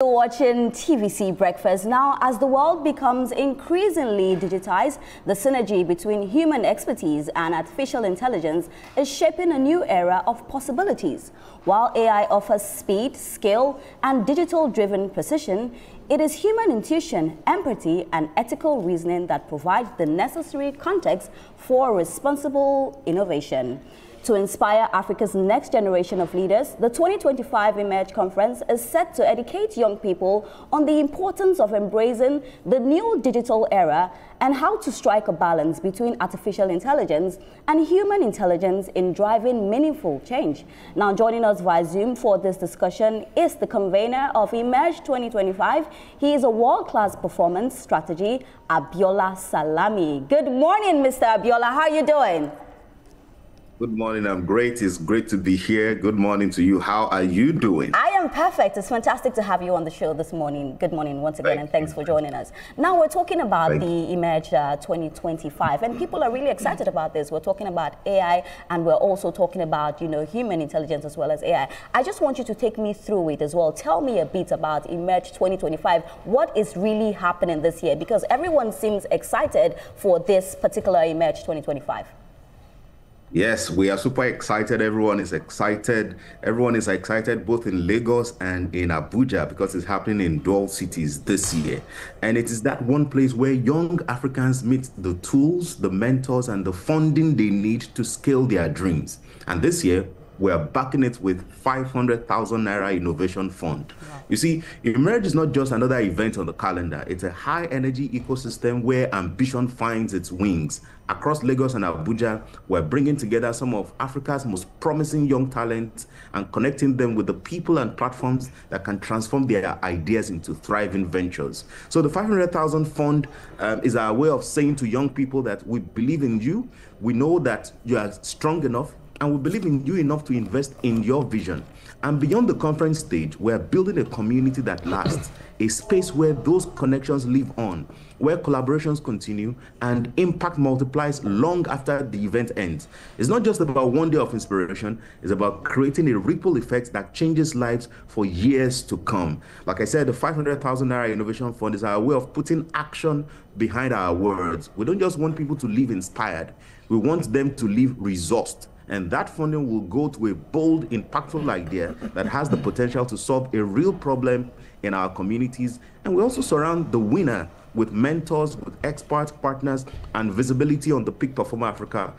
You're watching TVC Breakfast. Now, as the world becomes increasingly digitized, the synergy between human expertise and artificial intelligence is shaping a new era of possibilities. While AI offers speed, skill, and digital-driven precision, it is human intuition, empathy, and ethical reasoning that provides the necessary context for responsible innovation. To inspire Africa's next generation of leaders, the 2025 Emerge Conference is set to educate young people on the importance of embracing the new digital era and how to strike a balance between artificial intelligence and human intelligence in driving meaningful change. Now, joining us via Zoom for this discussion is the convener of Emerge 2025. He is a world-class performance strategy, Abiola Salami. Good morning, Mr. Abiola. How are you doing? Good morning. I'm great. It's great to be here. Good morning to you. How are you doing? I am perfect. It's fantastic to have you on the show this morning. Good morning once again, and thanks for joining us. Now, we're talking about the Emerge 2025, and people are really excited about this. We're talking about AI, and we're also talking about, human intelligence as well as AI. I just want you to take me through it as well. Tell me a bit about Emerge 2025. What is really happening this year? Because everyone seems excited for this particular Emerge 2025. Yes, we are super excited. Everyone is excited. Everyone is excited both in Lagos and in Abuja because it's happening in dual cities this year. And it is that one place where young Africans meet the tools, the mentors, and the funding they need to scale their dreams. And this year, we are backing it with 500,000 Naira Innovation Fund. Wow. You see, Emerge is not just another event on the calendar. It's a high-energy ecosystem where ambition finds its wings. Across Lagos and Abuja, we're bringing together some of Africa's most promising young talents and connecting them with the people and platforms that can transform their ideas into thriving ventures. So the 500,000 Fund is our way of saying to young people that we believe in you, we know that you are strong enough, and we believe in you enough to invest in your vision. And beyond the conference stage, we're building a community that lasts, a space where those connections live on, where collaborations continue and impact multiplies long after the event ends. It's not just about one day of inspiration, it's about creating a ripple effect that changes lives for years to come. Like I said, the 500,000 Naira Innovation Fund is our way of putting action behind our words. We don't just want people to live inspired, we want them to live resourced. And that funding will go to a bold, impactful idea that has the potential to solve a real problem in our communities. And we also surround the winner with mentors, with experts, partners, and visibility on the Peak Performer Africa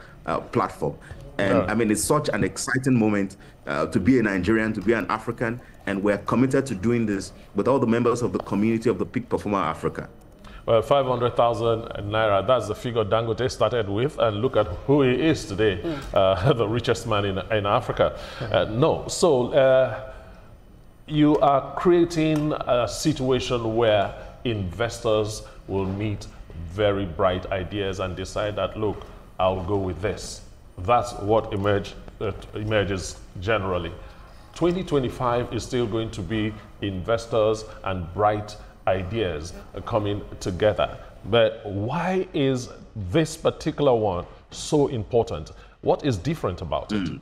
platform. And I mean, it's such an exciting moment to be a Nigerian, to be an African, and we're committed to doing this with all the members of the community of the Peak Performer Africa. Well, 500,000 Naira, that's the figure Dangote started with, and look at who he is today, the richest man in Africa. You are creating a situation where investors will meet very bright ideas and decide that, look, I'll go with this. That's what emerges generally. 2025 is still going to be investors and bright ideas coming together. But why is this particular one so important? What is different about it?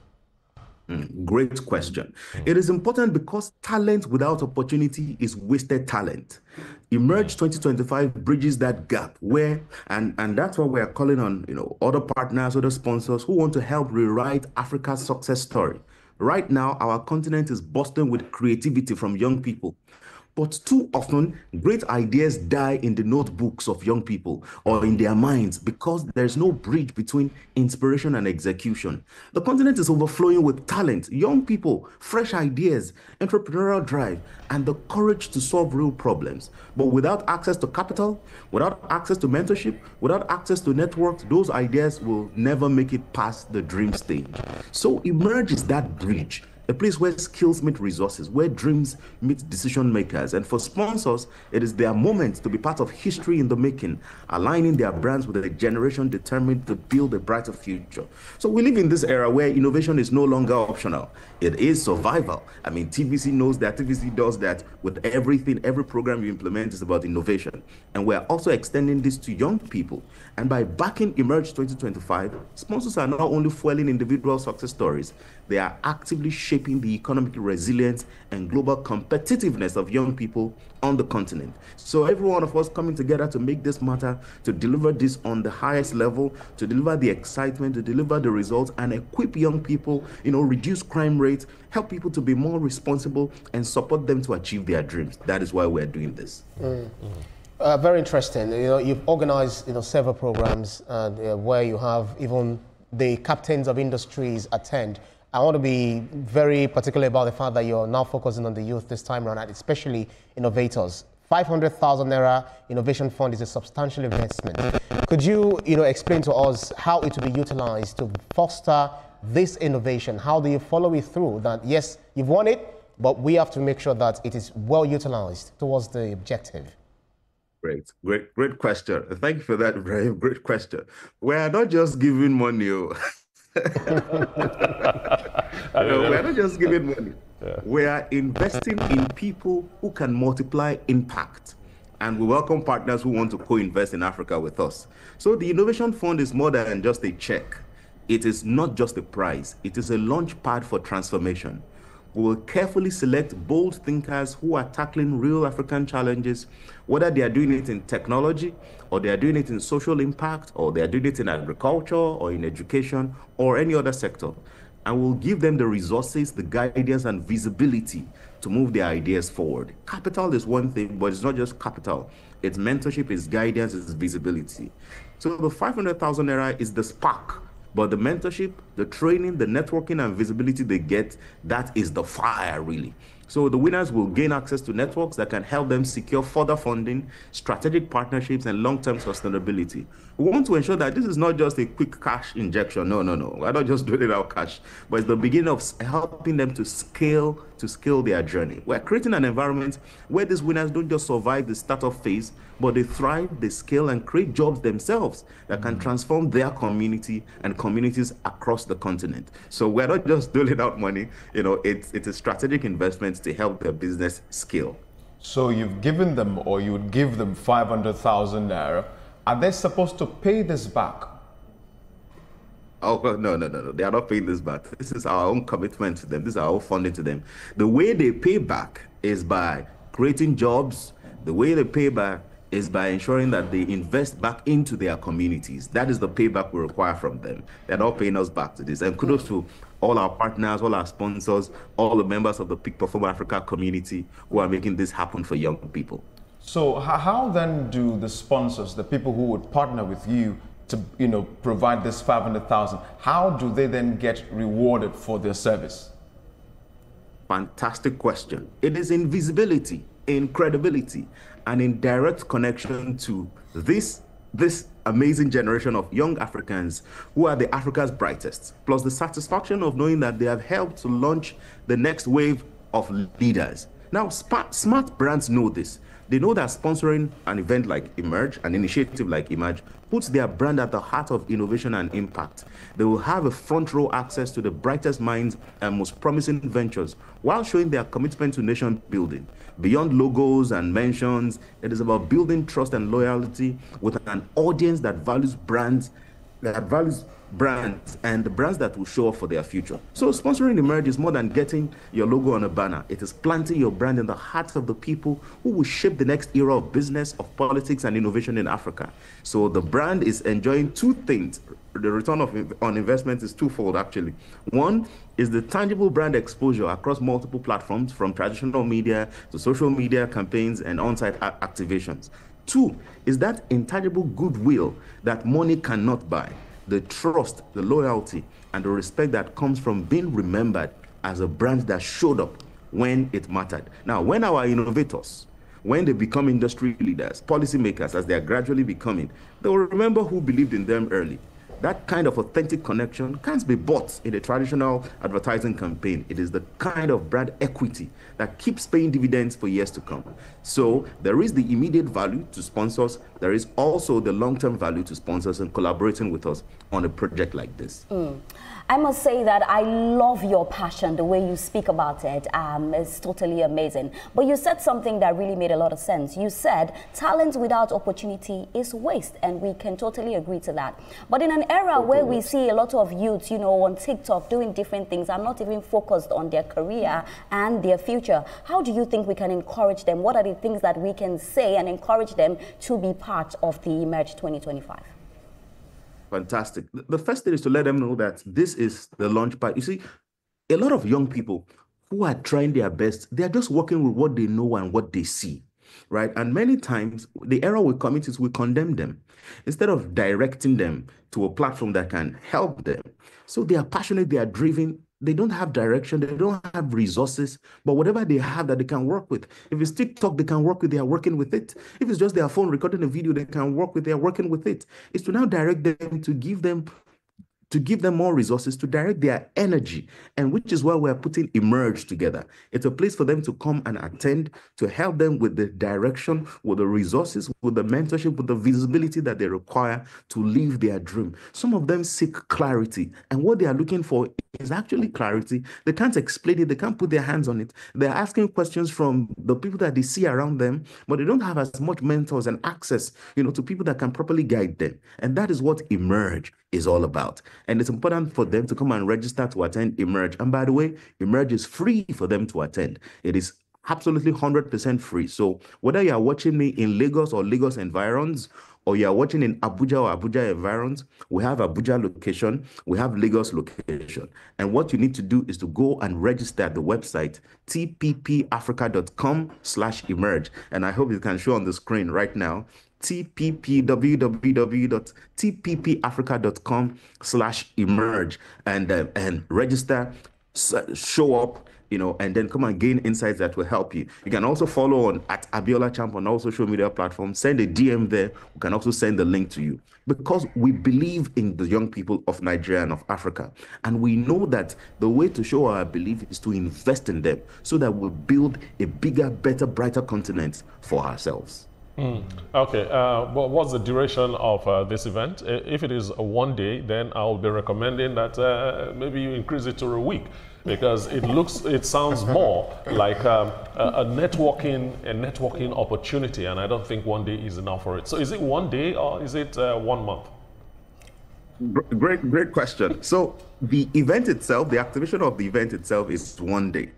Great question. It is important because talent without opportunity is wasted talent. Emerge 2025 bridges that gap where, and that's why we are calling on other partners, other sponsors who want to help rewrite Africa's success story. Right now, our continent is bursting with creativity from young people. But too often, great ideas die in the notebooks of young people or in their minds because there's no bridge between inspiration and execution. The continent is overflowing with talent, young people, fresh ideas, entrepreneurial drive, and the courage to solve real problems. But without access to capital, without access to mentorship, without access to networks, those ideas will never make it past the dream stage. So Emerge is that bridge. A place where skills meet resources, where dreams meet decision makers. And for sponsors, it is their moment to be part of history in the making, aligning their brands with a generation determined to build a brighter future. So we live in this era where innovation is no longer optional. It is survival. I mean, TVC knows that. TVC does that with everything. Every program you implement is about innovation. And we're also extending this to young people. And by backing Emerge 2025, sponsors are not only fueling individual success stories, they are actively shaping shaping the economic resilience and global competitiveness of young people on the continent. So every one of us coming together to make this matter, to deliver this on the highest level, to deliver the excitement, to deliver the results, and equip young people, reduce crime rates, help people to be more responsible, and support them to achieve their dreams. That is why we're doing this. Very interesting. You've organized several programs where you have even the captains of industries attend. I want to be very particular about the fact that you're now focusing on the youth this time around, and especially innovators. 500,000 Naira Innovation Fund is a substantial investment. Could you, explain to us how it will be utilized to foster this innovation? How do you follow it through that, yes, you've won it, but we have to make sure that it is well utilized towards the objective? Great question. Thank you for that very great question. We're not just giving money. We're not just giving money. Yeah. We are investing in people who can multiply impact. And we welcome partners who want to co-invest in Africa with us. So the Innovation Fund is more than just a check. It is not just a prize. It is a launch pad for transformation. We will carefully select bold thinkers who are tackling real African challenges, whether they are doing it in technology, or they are doing it in social impact, or they are doing it in agriculture, or in education, or any other sector. And we'll give them the resources, the guidance, and visibility to move their ideas forward. Capital is one thing, but it's not just capital. It's mentorship, it's guidance, it's visibility. So the 500,000 Naira is the spark. But the mentorship, the training, the networking, and visibility they get, that is the fire, really. So the winners will gain access to networks that can help them secure further funding, strategic partnerships, and long-term sustainability. We want to ensure that this is not just a quick cash injection. No. We're not just doing it out cash, but it's the beginning of helping them to scale their journey. We're creating an environment where these winners don't just survive the startup phase, but they thrive, they scale, and create jobs themselves that can transform their community and communities across the continent. So we're not just doling out money, it's a strategic investment to help their business scale. So you've given them, or you would give them 500,000 Naira. Are they supposed to pay this back? Oh, no. They are not paying this back. This is our own commitment to them. This is our own funding to them. The way they pay back is by creating jobs. The way they pay back is by ensuring that they invest back into their communities. That is the payback we require from them. They're not paying us back to this. And kudos to all our partners, all our sponsors, all the members of the Peak Performer Africa community who are making this happen for young people. So how then do the sponsors, the people who would partner with you to provide this 500,000, how do they then get rewarded for their service? Fantastic question. It is in visibility, in credibility, and in direct connection to this amazing generation of young Africans who are the Africa's brightest, plus the satisfaction of knowing that they have helped to launch the next wave of leaders. Now, smart brands know this. They know that sponsoring an event like Emerge, an initiative like Emerge, puts their brand at the heart of innovation and impact. They will have a front row access to the brightest minds and most promising ventures while showing their commitment to nation building. Beyond logos and mentions, it is about building trust and loyalty with an audience that values brands, and the brands that will show up for their future. So sponsoring Emerge is more than getting your logo on a banner. It is planting your brand in the hearts of the people who will shape the next era of business, of politics, and innovation in Africa. So the brand is enjoying two things. The return on investment is twofold, actually. One is the tangible brand exposure across multiple platforms, from traditional media to social media campaigns and on-site activations. Two is that intangible goodwill that money cannot buy. The trust, the loyalty, and the respect that comes from being remembered as a brand that showed up when it mattered. Now, when our innovators, when they become industry leaders, policymakers, as they are gradually becoming, they will remember who believed in them early. That kind of authentic connection can't be bought in a traditional advertising campaign. It is the kind of brand equity that keeps paying dividends for years to come. So there is the immediate value to sponsors. There is also the long-term value to sponsors in collaborating with us on a project like this. I must say that I love your passion, the way you speak about it. It's totally amazing. But you said something that really made a lot of sense. You said talent without opportunity is waste, and we can totally agree to that. But in an era where we see a lot of youths, you know, on TikTok doing different things and not even focused on their career and their future, how do you think we can encourage them? What are the things that we can say and encourage them to be part of the Emerge 2025? Fantastic. The first thing is to let them know that this is the launch pad. You see, a lot of young people who are trying their best, they are just working with what they know and what they see, right? And many times, the error we commit is we condemn them instead of directing them to a platform that can help them. So they are passionate, they are driven, they don't have direction, they don't have resources, but whatever they have that they can work with. If it's TikTok they can work with, they are working with it. If it's just their phone recording a video they can work with, they are working with it. It's to now direct them, to give them more resources, to direct their energy, and which is why we're putting Emerge together. It's a place for them to come and attend, to help them with the direction, with the resources, with the mentorship, with the visibility that they require to live their dream. Some of them seek clarity, and what they are looking for is actually clarity. They can't explain it, they can't put their hands on it. They're asking questions from the people that they see around them, but they don't have as much mentors and access, to people that can properly guide them. And that is what Emerge is all about. And it's important for them to come and register to attend Emerge. And by the way, Emerge is free for them to attend. It is absolutely 100% free. So whether you are watching me in Lagos or Lagos environs, or you are watching in Abuja or Abuja environs, we have Abuja location, we have Lagos location. And what you need to do is to go and register at the website, tppafrica.com/emerge. And I hope you can show on the screen right now, www.tppafrica.com/emerge, and register, show up, and then come and gain insights that will help you. You can also follow on at Abiola Champ on all social media platforms. Send a DM there. We can also send the link to you, because we believe in the young people of Nigeria and of Africa. And we know that the way to show our belief is to invest in them so that we'll build a bigger, better, brighter continent for ourselves. Okay, well, what's the duration of this event? If it is one day, then I'll be recommending that maybe you increase it to a week, because it sounds more like a networking opportunity, and I don't think one day is enough for it. So is it one day or is it 1 month? Great question. So the event itself, the activation of the event itself is one day,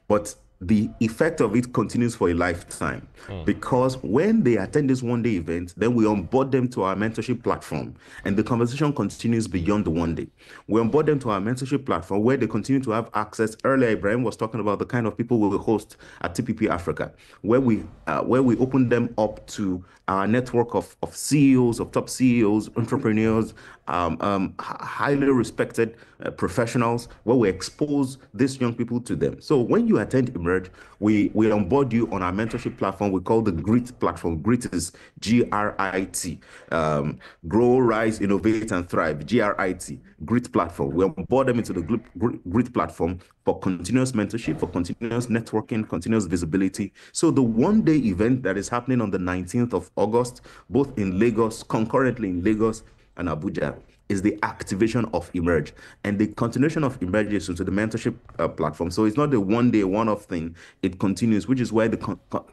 but the effect of it continues for a lifetime, because when they attend this one-day event, then we onboard them to our mentorship platform, and the conversation continues beyond the one day. We onboard them to our mentorship platform where they continue to have access. Earlier, Ibrahim was talking about the kind of people we will host at TPP Africa, where we open them up to our network of CEOs, of top CEOs, entrepreneurs, highly respected professionals, where we expose these young people to them. So when you attend Emerge, we onboard you on our mentorship platform. We call the GRIT platform. GRIT is GRIT. Grow, Rise, Innovate, and Thrive. GRIT. GRIT platform. We onboard them into the GRIT platform for continuous mentorship, for continuous networking, continuous visibility. So the one-day event that is happening on the 19th of August, both in Lagos, concurrently in Lagos and Abuja, is the activation of Emerge, and the continuation of Emerge is into the mentorship platform. So it's not a one-day, one-off thing. It continues, which is why the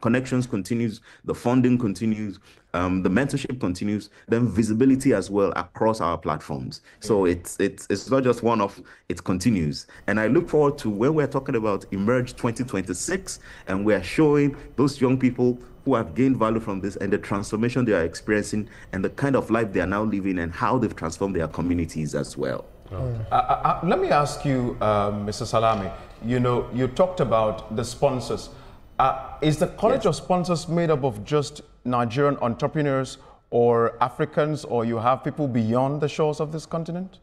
connections continues, the funding continues, the mentorship continues, then visibility as well across our platforms. So it's not just one-off; it continues. And I look forward to when we're talking about Emerge 2026, and we're showing those young people who have gained value from this and the transformation they are experiencing and the kind of life they are now living and how they've transformed their communities as well. Okay. Let me ask you, Mr. Salami, you talked about the sponsors. Is the College of Sponsors made up of just Nigerian entrepreneurs or Africans, or you have people beyond the shores of this continent?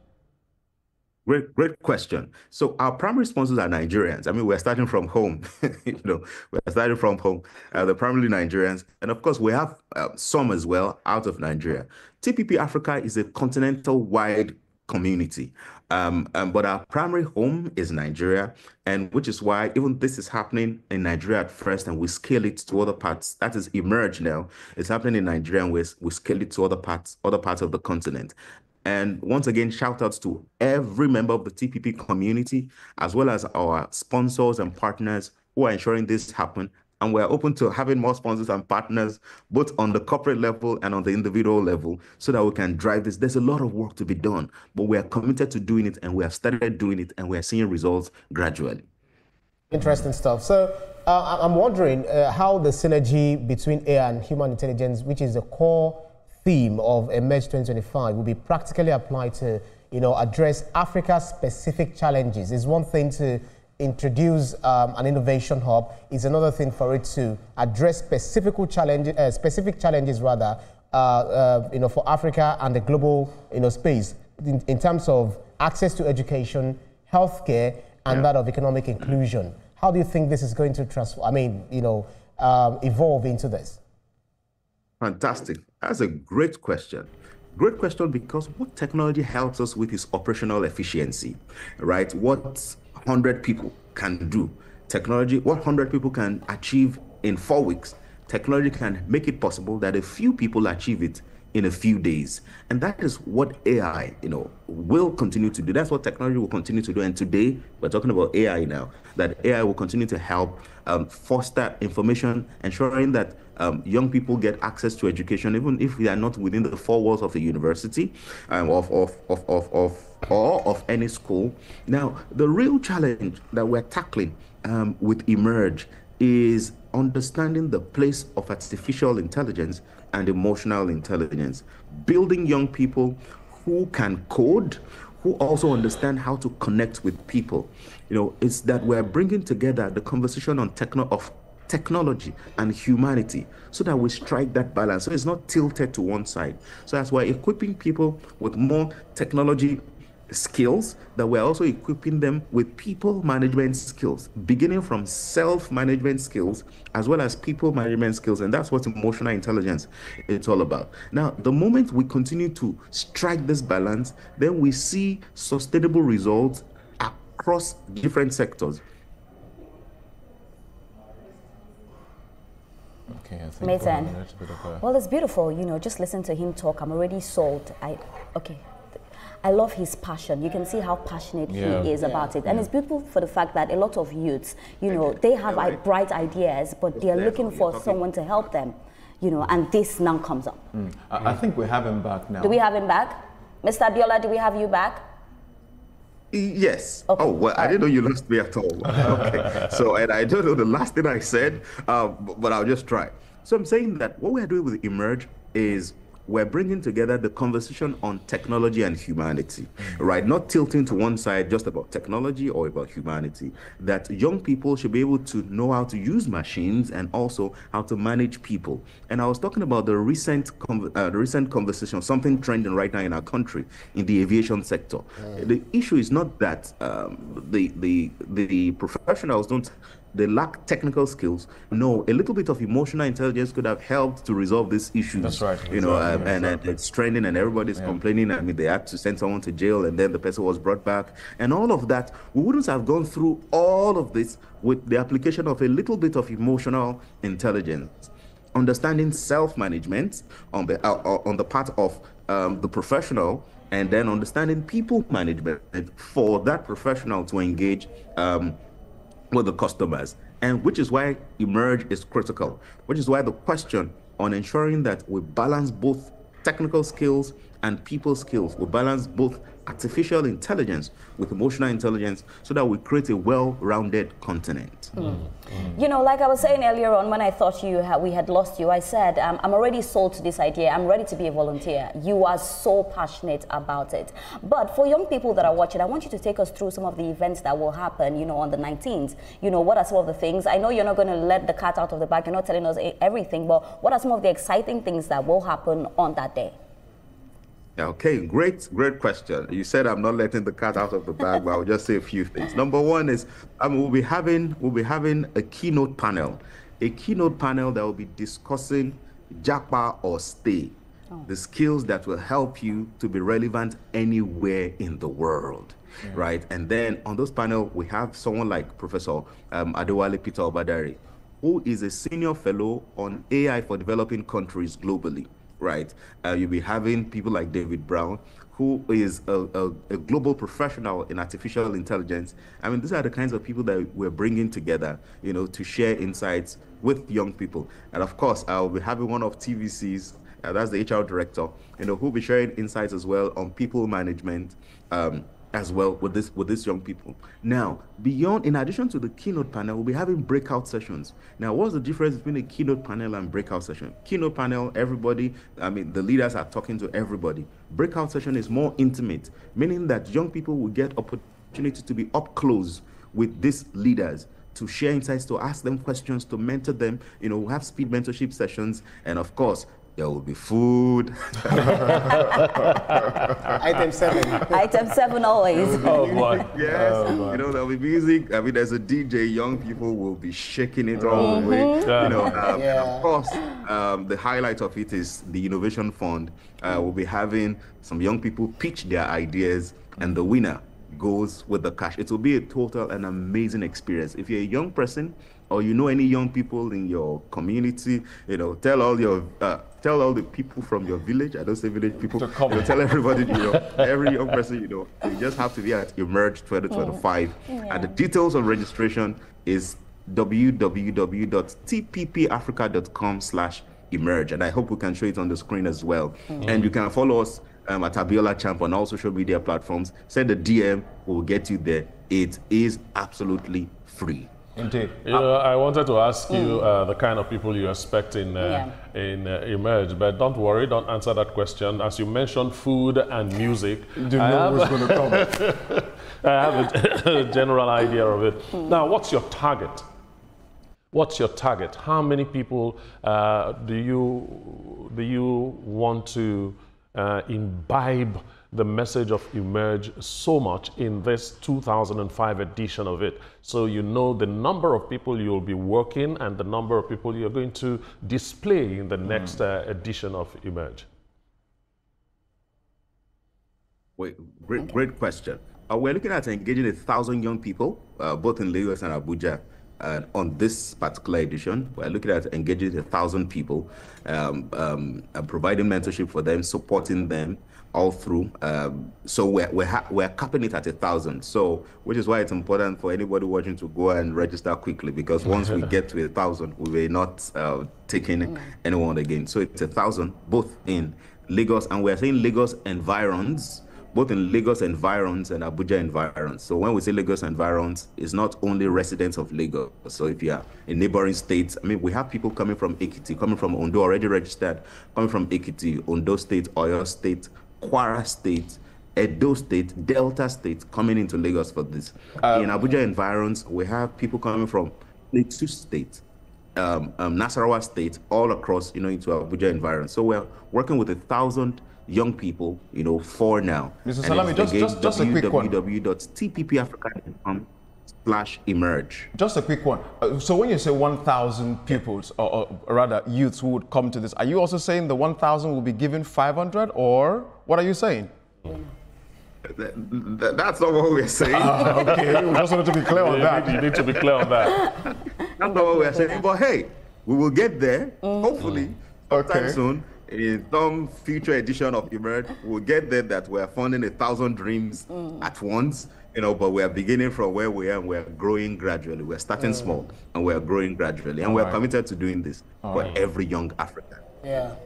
Great question. So our primary sponsors are Nigerians. I mean, we're starting from home. We're starting from home. They're primarily Nigerians, and of course, we have some as well out of Nigeria. TPP Africa is a continental-wide community, but our primary home is Nigeria, and which is why even this is happening in Nigeria at first, and we scale it to other parts. That is Emerge now. It's happening in Nigeria, and we scale it to other parts of the continent. And once again, shout outs to every member of the TPP community, as well as our sponsors and partners who are ensuring this happen And we're open to having more sponsors and partners, both on the corporate level and on the individual level, so that we can drive this. There's a lot of work to be done, but we are committed to doing it, and we have started doing it, and we are seeing results gradually. Interesting stuff. So I'm wondering how the synergy between AI and human intelligence, which is the core theme of Emerge 2025, will be practically applied to, address Africa's specific challenges. It's one thing to introduce an innovation hub. It's another thing for it to address specific challenges rather, for Africa and the global, space in terms of access to education, healthcare, and that of economic inclusion. How do you think this is going to evolve into this? Fantastic. That's a great question. Great question, because what technology helps us with is operational efficiency, right? What 100 people can do. Technology, what 100 people can achieve in 4 weeks, technology can make it possible that a few people achieve it in a few days. And that is what AI, will continue to do. That's what technology will continue to do. And today, we're talking about AI now, that AI will continue to help foster information, ensuring that young people get access to education, even if they are not within the 4 walls of a university or of any school. Now, the real challenge that we're tackling with Emerge is understanding the place of artificial intelligence and emotional intelligence, building young people who can code, who also understand how to connect with people. It's that we're bringing together the conversation on technology and humanity, so that we strike that balance, so it's not tilted to one side. So that's why equipping people with more technology skills, that we're also equipping them with people management skills, beginning from self-management skills as well as people management skills. And that's what emotional intelligence is all about. Now, the moment we continue to strike this balance, then we see sustainable results across different sectors. Okay, I think Amazing. Well, it's beautiful. Just listen to him talk. I'm already sold. I love his passion. You can see how passionate he is about it. And it's beautiful for the fact that a lot of youths, they have bright ideas, but they're looking for someone to help them, and this now comes up. I think we have him back now. Do we have him back? Mr. Abiola, do we have you back? Yes. Okay. Oh, well, I didn't know you lost me at all. Okay. So, and I don't know the last thing I said, but I'll just try. So I'm saying that what we're doing with Emerge is we're bringing together the conversation on technology and humanity, right? Not tilting to one side just about technology or about humanity. That young people should be able to know how to use machines and also how to manage people. And I was talking about the recent conversation, something trending right now in our country in the aviation sector. The issue is not that the professionals they lack technical skills. No, a little bit of emotional intelligence could have helped to resolve these issues. That's right. And it's trending and everybody's complaining. I mean, they had to send someone to jail and then the person was brought back. And all of that, we wouldn't have gone through all of this with the application of a little bit of emotional intelligence. Understanding self-management on the part of the professional, and then understanding people management for that professional to engage with the customers, and which is why Emerge is critical, which is why the question on ensuring that we balance both technical skills and people skills, we balance both artificial intelligence with emotional intelligence, so that we create a well-rounded continent. Like I was saying earlier on, when I thought we had lost you, I said, I'm already sold to this idea. I'm ready to be a volunteer. You are so passionate about it. But for young people that are watching, I want you to take us through some of the events that will happen, on the 19th. What are some of the things? I know you're not going to let the cat out of the bag. You're not telling us everything, but what are some of the exciting things that will happen on that day? Okay, great question. You said I'm not letting the cat out of the bag, but I'll just say a few things. Number one is we'll be having a keynote panel that will be discussing Japa or Stay, the skills that will help you to be relevant anywhere in the world, right? And then on those panel, we have someone like Professor Adewale Peter Obadari, who is a senior fellow on AI for developing countries globally. right? You'll be having people like David Brown, who is a global professional in artificial intelligence. I mean, these are the kinds of people that we're bringing together, you know, to share insights with young people. And of course, I'll be having one of TVC's, that's the HR director, you know, who'll be sharing insights as well on people management, as well with these young people. Now, in addition to the keynote panel, we'll be having breakout sessions. Now, what's the difference between a keynote panel and breakout session? Keynote panel, everybody, I mean, the leaders are talking to everybody. Breakout session is more intimate, meaning that young people will get opportunity to be up close with these leaders, to share insights, to ask them questions, to mentor them. You know, we'll have speed mentorship sessions, and of course, there will be food. Item 7. Item 7 always. Oh boy. Yes, Oh, boy. you know, there'll be music. I mean, there's a DJ. Young people will be shaking it all the way. Yeah. You know, and of course, the highlight of it is the Innovation Fund. We'll be having some young people pitch their ideas, and the winner goes with the cash. It will be a total and amazing experience. If you're a young person, or you know any young people in your community, you know, tell all the people from your village, I don't say village people, to come. you know, tell everybody, you know, every young person, you know, you just have to be at Emerge 2025. And the details of registration is www.tppafrica.com/emerge. And I hope we can show it on the screen as well. And you can follow us at Abiola Champ on all social media platforms. Send a DM, we'll get you there. It is absolutely free. Indeed. You know, I wanted to ask you the kind of people you expect in Emerge, but don't worry, don't answer that question. As you mentioned, food and music. You know what's going to come. I have a general idea of it. Now, what's your target? What's your target? How many people do you want to imbibe the message of Emerge so much in this 2005 edition of it? So you know the number of people you'll be working and the number of people you're going to display in the next edition of Emerge. Wait, great question. We're looking at engaging 1,000 young people, both in Lagos and Abuja. On this particular edition, we're looking at engaging 1,000 people, and providing mentorship for them, supporting them all through. So we're capping it at 1,000. So, which is why it's important for anybody watching to go and register quickly, because once we get to 1,000, we will not taking anyone again. So it's 1,000, both in Lagos, and we're saying Lagos environs, both in Lagos environs and Abuja environs. So when we say Lagos environs, it's not only residents of Lagos. So if you are in neighboring states, I mean, we have people coming from Ekiti, coming from Ondo, already registered, coming from Ekiti, Ondo State, Oyo State, Kwara State, Edo State, Delta State, coming into Lagos for this. In Abuja environs, we have people coming from Plateau State, Nasarawa State, all across, you know, into Abuja environs. So we're working with 1,000 young people, you know, for now. Mr. Salami, just a quick one. www.tppafrica.com/emerge. Just a quick one. So when you say 1,000 pupils, or rather youths who would come to this, are you also saying the 1,000 will be given 500, or what are you saying? That's not what we're saying. Okay, we just wanted to be clear on that. You need to be clear on that. That's not what we're saying. But hey, we will get there, hopefully, sometime soon. In some future edition of Emerge, we'll get there that we're funding 1,000 dreams at once, you know, but we're beginning from where we are and we're growing gradually. We're starting small and we're growing gradually. And we're committed to doing this for every young African. Yeah.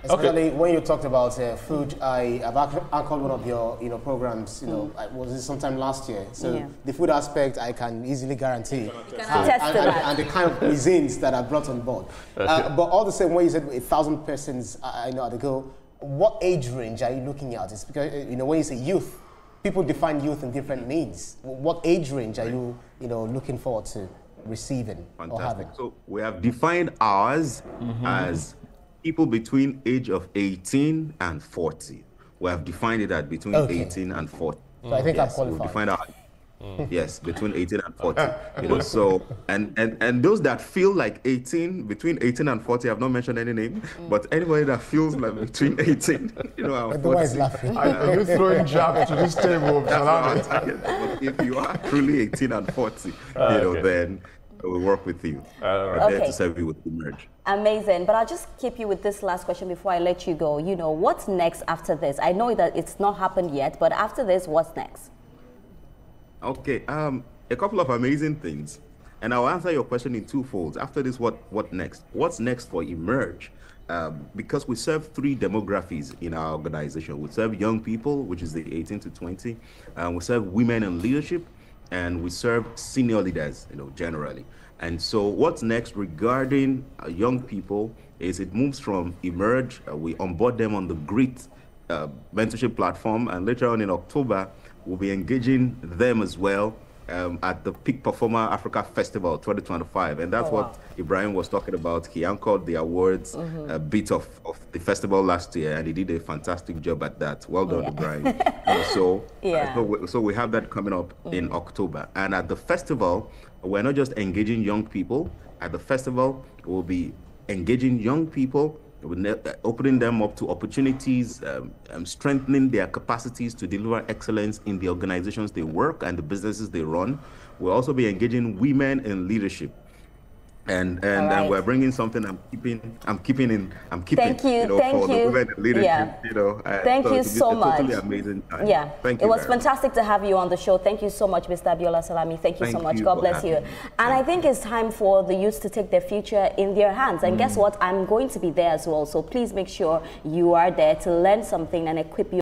Especially when you talked about food, I've anchored one of your programs, was it sometime last year? So the food aspect, I can easily guarantee. And the kind of cuisines that are brought on board. But all the same, when you said 1,000 persons, I know how to go, what age range are you looking at? It's because, when you say youth, people define youth in different needs. What age range are you, looking forward to receiving or having? So we have defined ours as people between age of 18 and 40. We have defined it at between 18 and 40. So I think I'm qualified. We've defined our, yes, between 18 and 40. So, and those that feel like 18, between 18 and 40, I've not mentioned any name, but anybody that feels like between 18, and 40. Laughing. Are you throwing jabs to this table? But if you are truly 18 and 40, then we'll work with you. We're there Okay. to serve you with Emerge. Amazing. But I'll just keep you with this last question before I let you go. You know, what's next after this? I know that it's not happened yet, but after this, what's next? Okay, a couple of amazing things. And I'll answer your question in two folds. After this, what next? What's next for Emerge? Because we serve three demographics in our organization. We serve young people, which is the 18 to 20. We serve women in leadership, and we serve senior leaders, generally. And so what's next regarding young people is it moves from Emerge. We onboard them on the GRIT mentorship platform, and later on in October, we'll be engaging them as well at the Peak Performer Africa Festival 2025. And that's what Ibrahim was talking about. He anchored the awards bit of the festival last year, and he did a fantastic job at that. Well done, Ibrahim. So we have that coming up in October. And at the festival, we're not just engaging young people. At the festival, we'll be engaging young people, opening them up to opportunities, strengthening their capacities to deliver excellence in the organizations they work and the businesses they run. We'll also be engaging women in leadership. And we're bringing something I'm keeping Thank you. for the women in leadership. Yeah. Thank you so much. Totally amazing time. Yeah, thank you. It was fantastic to have you on the show. Thank you so much, Mr. Abiola Salami. Thank you so much. God bless you. And I think it's time for the youth to take their future in their hands. And guess what? I'm going to be there as well. So please make sure you are there to learn something and equip you.